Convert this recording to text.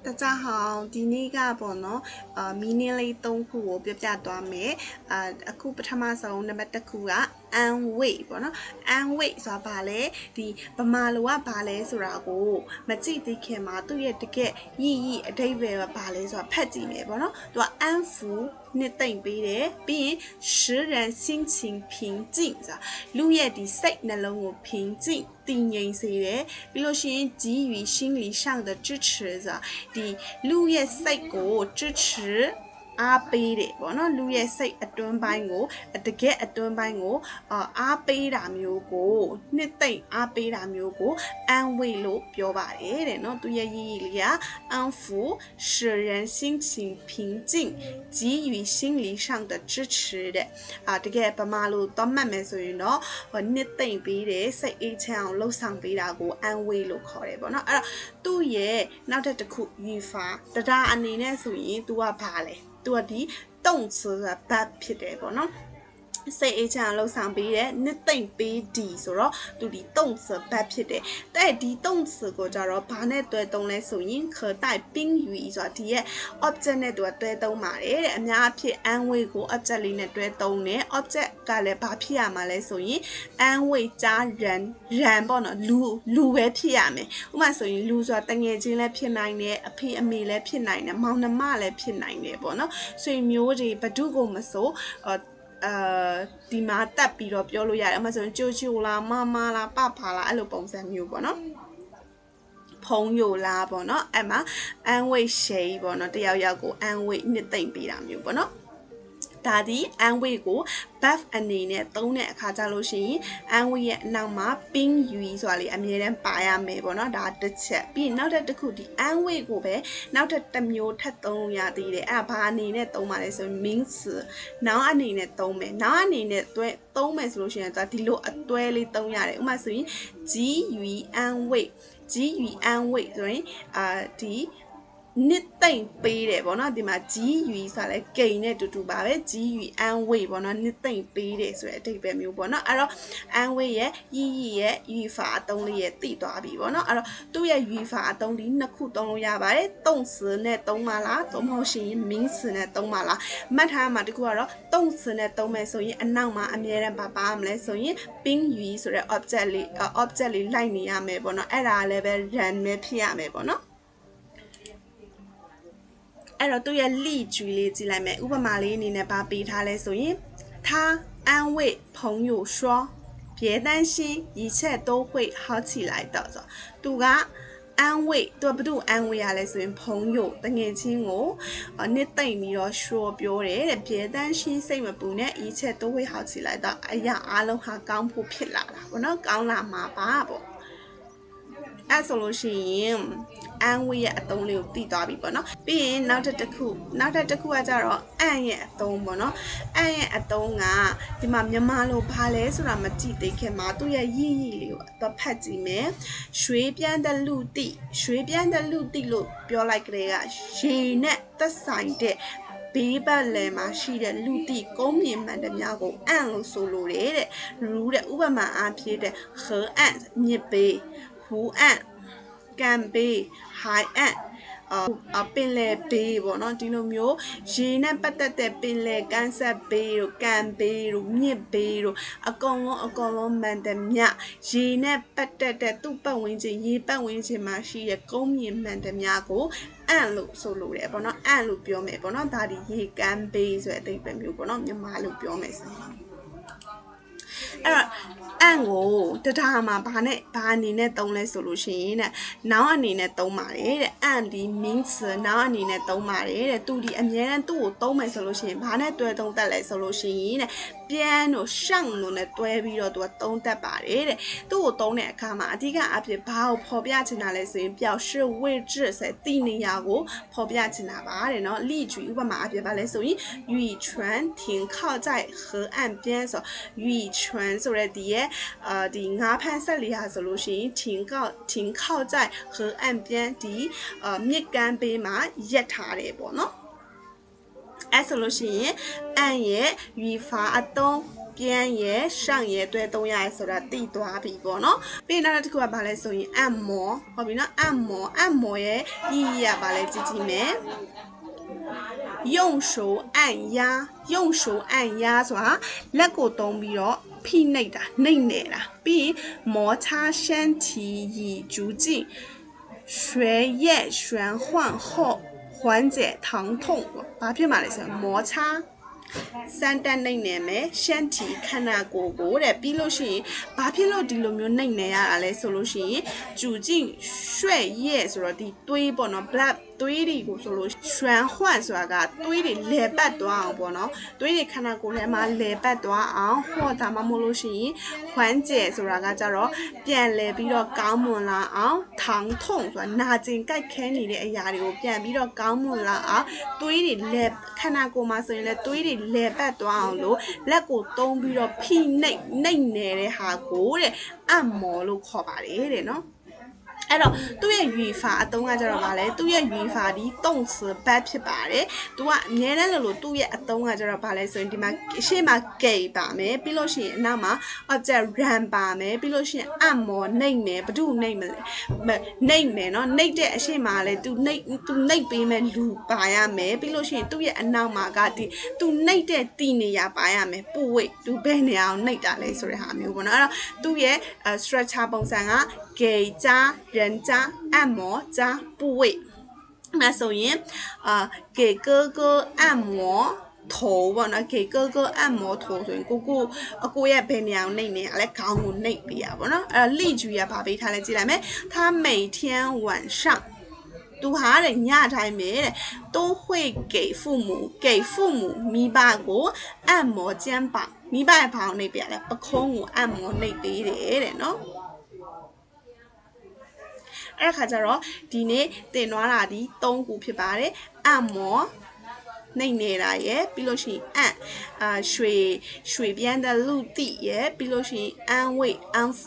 大家好，第呢個噃နော်，mini လေး3ခုကိုပြပြသွားမယ်။အခုပထမဆုံးနံပါတ်1ခုက 安慰ပေါ့နော်။安慰ဆိုတာဘာလဲ။ဒီဗမာလိုကဘာလဲဆိုတာကိုမကြည့်သိခင်မှာသူ့ရဲ့တကယ်ရည်အဓိပ္ပာယ်ကဘာလဲဆိုတာဖတ်ကြည့်မယ်ပေါ့နော်။သူက安抚နှစ်သိမ့်ပေးတယ်။ပြီးရင်使人心情平靜ဆိုတာလူရဲ့ဒီစိတ်နှလုံးကို平靜တည်ငြိမ်စေတယ်။ပြီးလို့ရှိရင်给予心理上的支持ဆိုတာဒီလူရဲ့စိတ်ကို支持အားပေးတယ်ပေါ့နော်လူရဲ့စိတ်အတွင်းပိုင်းကိုတကယ်အတွင်းပိုင်းကိုအားပေးတာမျိုးကိုနှစ်သိမ့်အားပေးတာမျိုးကို安慰လို့ပြောပါတယ်တဲ့နော်သူရဲ့ရည်လေးက安抚使人心情平靜给予心理上的支持တဲ့တကယ်ဗမာလိုသွားမှတ်မယ်ဆိုရင်တော့နှစ်သိမ့်ပေးတယ်စိတ်အေးချမ်းအောင်လှုပ်ဆောင်ပေးတာကို安慰လို့ခေါ်တယ်ပေါ့နော်အဲ့တော့သူ့ရဲ့နောက်တစ်ခု语法တရားအနေနဲ့ဆိုရင် तू ကဘာလဲသူကဒီ动词ကဘတ်ဖြစ်တယ်ပေါ့နော်စိတ်အေးချမ်းလှုပ်ဆောင်ပေးတယ်နှစ်သိမ့်ပေးဒီဆိုတော့သူဒီ动词ဘတ်ဖြစ်တယ်တဲ့ဒီ动词ကိုကြတော့ဘာနဲ့တွဲသုံးလဲဆိုရင်可带宾语ဆိုတာဒီရဲ့ object နဲ့သူကတွဲသုံးပါတယ်တဲ့အများအဖြစ်安慰ကို object လေးနဲ့တွဲသုံးတယ် object ကလည်းဘာဖြစ်ရမှာလဲဆိုရင်安慰加人ပေါ့နော်လူပဲဖြစ်ရမယ်ဥပမာဆိုရင်လူဆိုတာတငယ်ချင်းလည်းဖြစ်နိုင်တယ်အဖေအမေလည်းဖြစ်နိုင်တယ်မောင်နှမလည်းဖြစ်နိုင်တယ်ပေါ့နော်ဆွေမျိုးတွေဘသူကိုမဆိုဒီမှာတက်ပြီးတော့ပြောလို့ရတယ်အမှဆိုရင်ကျိုချိုလားမမလားပဖလားအဲ့လိုပုံစံမျိုးပေါ့နော်朋友လားပေါ့နော်အဲ့မှာ安慰谁ပေါ့နော်တယောက်ယောက်ကို安慰နှစ်သိမ့်ပေးတာမျိုးပေါ့နော်ဒါဒီ安慰ကို buff အနေနဲ့သုံးတဲ့အခါကြလို့ရှိရင်安慰ရဲ့အနောက်မှာ宾语ဆိုတာလေအမြဲတမ်းပါရမယ်ပေါ့နော်ဒါတစ်ချက်ပြီးနောက်တစ်ခုဒီ安慰ကိုပဲနောက်တစ်မျိုးထပ်သုံးလို့ရသေးတယ်အဲ့ဘာအနေနဲ့သုံးပါလဲဆိုရင်名词နောင်အနေနဲ့သုံးမယ်နောင်အနေနဲ့သုံးမယ်ဆိုလို့ရှိရင်ဒီလိုအတွဲလေးသုံးရတယ်ဥပမာဆိုရင်给予安慰给予安慰ဆိုရင်ဒီနှစ်သိမ့်ပေးတယ်ပေါ့နော်ဒီမှာ给予ဆိုတာလဲဂိမ်းနဲ့တူတူပါပဲ给予安慰ပေါ့နော်နှစ်သိမ့်ပေးတယ်ဆိုတဲ့အဓိပ္ပာယ်မျိုးပေါ့နော်အဲ့တော့安慰ရဲ့意义ရဲ့语法အသုံးလေးရဲ့သိသွားပြီပေါ့နော်အဲ့တော့သူ့ရဲ့语法အသုံးဒီနှစ်ခုသုံးလို့ရပါတယ်动词နဲ့သုံးပါလားသို့မဟုတ်ရှင်名词နဲ့သုံးပါလားမှတ်ထားမှာတခုကတော့动词နဲ့သုံးမယ်ဆိုရင်အနောက်မှာအမြဲတမ်းပါမလဲဆိုရင်宾语ဆိုတဲ့ object လေးလိုက်နေရမယ်ပေါ့နော်အဲ့ဒါလည်းပဲ run ပဲဖြစ်ရမယ်ပေါ့နော်အဲ့တော့သူ့ရဲ့例句လေးကြည့်လိုက်မယ်ဥပမာလေးအနေနဲ့ဗာပေးထားလဲဆိုရင်他安慰朋友说别担心一切都会好起来的ဆိုသူက安慰သူကဘယ်သူ安慰ရလဲဆိုရင်朋友တငယ်ချင်းကိုနှစ်သိမ့်ပြီးတော့说ပြောတယ်တဲ့别担心စိတ်မပူနဲ့一切都会好起来的အရာအလုံးဟာကောင်းဖို့ဖြစ်လာတာပေါ့နော်ကောင်းလာမှာပါပေါ့အဲ့ဆိုလို့ရှိရင်安慰ရဲ့အသုံးလေးကိုသိသွားပြီပေါ့နော်ပြီးရင်နောက်တစ်ခုကကြတော့အန်ရဲ့အသုံးပေါ့နော်အန်ရဲ့အသုံးကဒီမှာမြန်မာလိုဘာလဲဆိုတာမကြည့်သိခင်မှာသူ့ရဲ့ရည်လေးကိုတော့ဖတ်ကြည့်မယ်ရွှေပြန်တဲ့လူတိလို့ပြောလိုက်ကြတဲ့ကရေနဲ့သက်ဆိုင်တဲ့ဘေးပတ်လည်မှာရှိတဲ့လူတိကုန်းမြင့်မှန်တဲ့များကိုအန်လို့ဆိုလိုတယ်တဲ့ရူးတဲ့ဥပမာအားဖြင့်တဲ့河岸မြစ်ဘေး湖岸ကံဘေး海岸ပင်လယ်ဘေးပေါ့နော်ဒီလိုမျိုးရေနဲ့ပတ်သက်တဲ့ပင်လယ်ကမ်းစပ်ဘေးတို့ကံဘေးတို့မြစ်ဘေးတို့အကုန်လုံးမှန်တယ်မြရေနဲ့ပတ်သက်တဲ့သူ့ပတ်ဝန်းကျင်ရေပတ်ဝန်းကျင်မှာရှိတဲ့ကုန်းမြင့်မှန်တယ်များကိုအန်လို့ဆိုလိုတယ်ပေါ့နော်အန်လို့ပြောမယ်ပေါ့နော်ဒါဒီရေကမ်းဘေးဆိုတဲ့အဓိပ္ပာယ်မျိုးပေါ့နော်မြန်မာလို့ပြောမယ်ဆိုအဲ့တော့အန်ကိုတရားမှာဘာအနေနဲ့သုံးလဲဆိုလို့ရှိရင်တဲ့နောင်အနေနဲ့သုံးပါတယ်တဲ့အန်ဒီ means နောင်အနေနဲ့သုံးပါတယ်တဲ့သူဒီအမြဲတမ်းသူ့ကိုသုံးမယ်ဆိုလို့ရှိရင်ဘာနဲ့တွဲသုံးတတ်လဲဆိုလို့ရှိရင်တဲ့ပြန်တို့ရှောင်းတို့နဲ့တွဲပြီးတော့သူကသုံးတတ်ပါတယ်တဲ့သူ့ကိုသုံးတဲ့အခါမှာအဓိကအဖြစ်ဘာကိုဖော်ပြချင်တာလဲဆိုရင်表示位置ဆိုတဲ့တိနေရာကိုဖော်ပြချင်တာပါတဲ့နော်例句ဥပမာအဖြစ်ဘာလဲဆိုရင်渔船停靠在河岸边ဆို渔船ဆိုတဲ့ဒီရဲ့ဒီငါးဖမ်းဆက်လီဟာဆိုလို့ရှိရင်停靠在河岸边ဒီမြစ်ကမ်းဘေးမှာရပ်ထားတယ်ပေါ့နော်အဲ့ဆိုလို့ရှိရင်အန်ရဲ့语法အသုံး边也上也对东亚说的地多比啵喏，别那这个把来说因按摩，好比那按摩也意义啊把来记记没。用手按压是吧？那个动比咯，偏内的内啦，比摩擦身体以促进血液循环后缓解疼痛。把偏嘛来说，摩擦。三单内内咩，身體ခန္ဓာကိုယ်ကိုတဲ့ပြီးလို့ရှိရင်ဘာဖြစ်လို့ဒီလိုမျိုးနှိမ့်နေရတာလဲဆိုလို့ရှိရင်主进血液ဆိုတော့ဒီသွေးပေါ့နော် blood သွေးတွေကိုဆိုလို့旋换ဆိုတာကသွေးတွေလဲပတ်သွားအောင်ပေါ့နော်သွေးတွေခန္ဓာကိုယ်ထဲမှာလဲပတ်သွားအောင်ဟောဒါမှမဟုတ်လို့ရှိရင်缓解ဆိုတာကကြတော့ပြန်လဲပြီးတော့ကောင်းမွန်လာအောင်疼痛ဆိုတာနာကျင်ကြိုက်ခဲနေတဲ့အရာတွေကိုပြန်ပြီးတော့ကောင်းမွန်လာအောင်သွေးတွေလဲခန္ဓာကိုယ်မှာဆိုရင်လဲသွေးတွေလဲပတ်သွားအောင်လို့လက်ကိုသုံးပြီးတော့ဖိနှိပ်နေတဲ့ဟာကိုတဲ့အမောလို့ခေါ်ပါတယ်တဲ့နော်အဲ့တော့သူ့ရဲ့语法အသုံးကကြတော့ဗာလဲသူ့ရဲ့语法ဒီ动词ဘတ်ဖြစ်ပါတယ်သူကအမြဲတမ်းလို့သူ့ရဲ့အသုံးကကြတော့ဗာလဲဆိုရင်ဒီမှာရှေ့မှာ给ပါမယ်ပြီးလို့ရှိရင်အနောက်မှာ object run ပါမယ်ပြီးလို့ရှိရင်အမောနှိပ်မယ်ဘယ်သူနှိပ်မလဲနှိပ်မယ်နော်နှိပ်တဲ့အရှေ့မှာလဲသူနှိပ်ပေးမယ်လူပါရမယ်ပြီးလို့ရှိရင်သူ့ရဲ့အနောက်မှာကဒီသူနှိပ်တဲ့တီနေရပါရမယ်ပူဝိတ်သူဘယ်နေအောင်နှိပ်တာလဲဆိုတဲ့ဟာမျိုးပေါ့နော်အဲ့တော့သူ့ရဲ့ structure ပုံစံက给加人加按摩加部位那所以给哥哥按摩頭ပေါ့နော်给哥哥按摩頭ဆိုရင်ကိုရဲ့ဘယ်နေအောင်နှိပ်နေရလဲခေါင်းကိုနှိပ်ပေးရပေါ့နော်အဲ့例句ရပါပေးထားလဲကြည့်လိုက်မယ်他每天晚上သူဟာတဲ့ညတိုင်းပဲတဲ့都会给父母မိဘကို按摩肩膀မိဘရဲ့ဘောင်နှိပ်ပေးရလဲပခုံးကို按摩နှိပ်ပေးတယ်တဲ့နော်အဲ့ခါကျတော့ဒီနေ့တင်သွားတာဒီ3ခုဖြစ်ပါတယ်အမောနှိမ့်နေတာရယ်ပြီးလို့ရှိရင်ရွှေ边的陆地ရယ်ပြီးလို့ရှိရင်安慰安抚